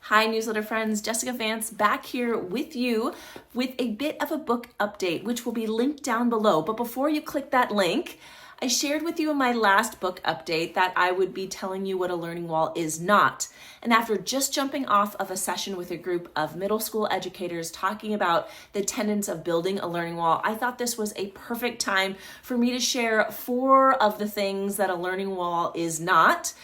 Hi, newsletter friends, Jessica Vance back here with you with a bit of a book update, which will be linked down below. But before you click that link, I shared with you in my last book update that I would be telling you what a learning wall is not. And after just jumping off of a session with a group of middle school educators talking about the tenets of building a learning wall, I thought this was a perfect time for me to share 4 of the things that a learning wall is not.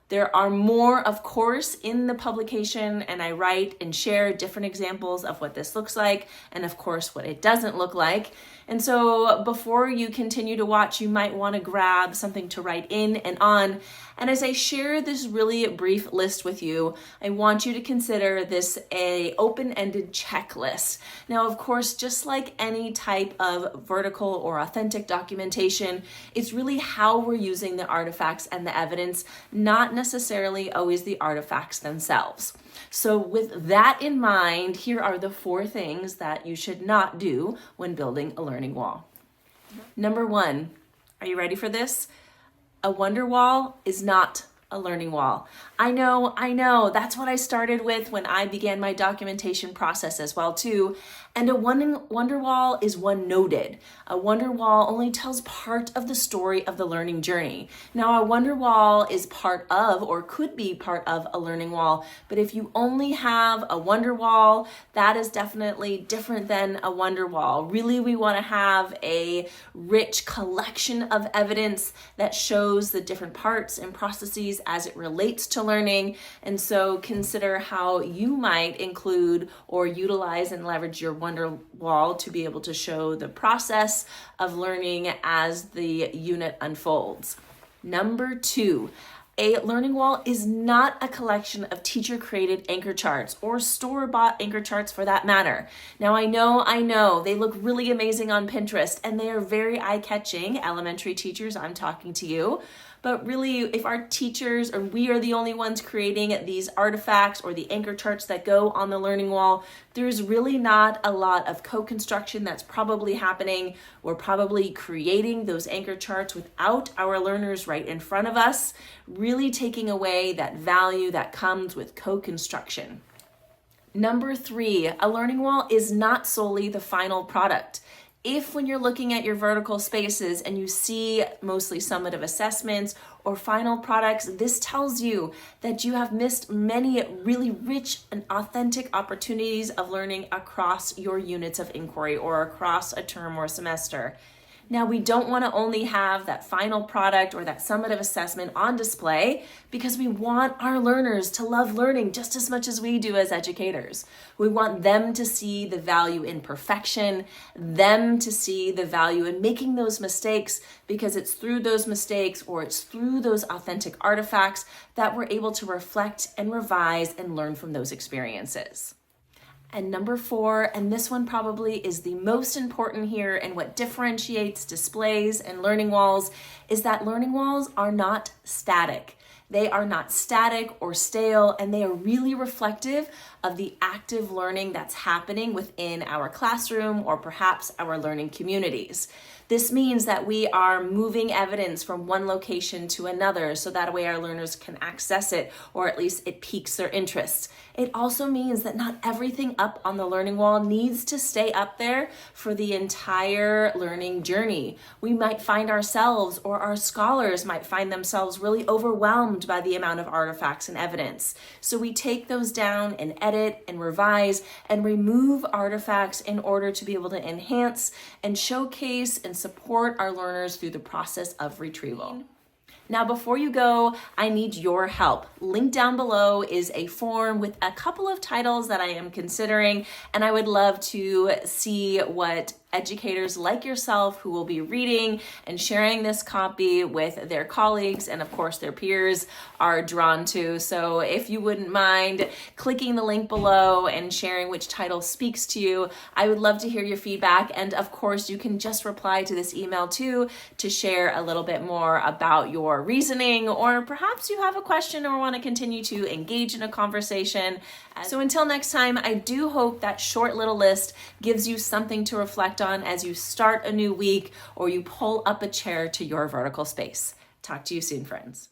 There are more, of course, in the publication, and I write and share different examples of what this looks like, and of course, what it doesn't look like. And so before you continue to watch, you might want to grab something to write in and on. And as I share this really brief list with you, I want you to consider this an open-ended checklist. Now, of course, just like any type of vertical or authentic documentation, it's really how we're using the artifacts and the evidence, not necessarily always the artifacts themselves. So with that in mind, here are the 4 things that you should not do when building a learning wall. Number 1, are you ready for this? A wonder wall is not a learning wall. I know, that's what I started with when I began my documentation process as well too. And a wonder wall is one noted. A wonder wall only tells part of the story of the learning journey. Now, a wonder wall is part of, or could be part of, a learning wall, but if you only have a wonder wall, that is definitely different than a wonder wall. Really, we want to have a rich collection of evidence that shows the different parts and processes as it relates to learning. And so consider how you might include or utilize and leverage your wonder wall to be able to show the process of learning as the unit unfolds. Number 2, a learning wall is not a collection of teacher-created anchor charts or store-bought anchor charts for that matter. Now, I know, they look really amazing on Pinterest and they are very eye-catching. Elementary teachers, I'm talking to you. But really, if our teachers or we are the only ones creating these artifacts or the anchor charts that go on the learning wall, there's really not a lot of co-construction that's probably happening. We're probably creating those anchor charts without our learners right in front of us, really taking away that value that comes with co-construction. Number 3, a learning wall is not solely the final product. If when you're looking at your vertical spaces and you see mostly summative assessments or final products, this tells you that you have missed many really rich and authentic opportunities of learning across your units of inquiry or across a term or semester. Now, we don't want to only have that final product or that summative assessment on display because we want our learners to love learning just as much as we do as educators. We want them to see the value in perfection, them to see the value in making those mistakes, because it's through those mistakes or it's through those authentic artifacts that we're able to reflect and revise and learn from those experiences. And number 4, and this one probably is the most important here and what differentiates displays and learning walls, is that learning walls are not static. They are not static or stale, and they are really reflective of the active learning that's happening within our classroom or perhaps our learning communities. This means that we are moving evidence from one location to another so that way our learners can access it, or at least it piques their interest. It also means that not everything up on the learning wall needs to stay up there for the entire learning journey. We might find ourselves, or our scholars might find themselves, really overwhelmed by the amount of artifacts and evidence. So we take those down and edit and revise and remove artifacts in order to be able to enhance and showcase and support our learners through the process of retrieval. Now, before you go, I need your help. Linked down below is a form with a couple of titles that I am considering, and I would love to see what educators like yourself who will be reading and sharing this copy with their colleagues and of course their peers are drawn to. So if you wouldn't mind clicking the link below and sharing which title speaks to you, I would love to hear your feedback. And of course, you can just reply to this email too to share a little bit more about your reasoning, or perhaps you have a question or want to continue to engage in a conversation. So until next time, I do hope that short little list gives you something to reflect on as you start a new week or you pull up a chair to your vertical space. Talk to you soon, friends.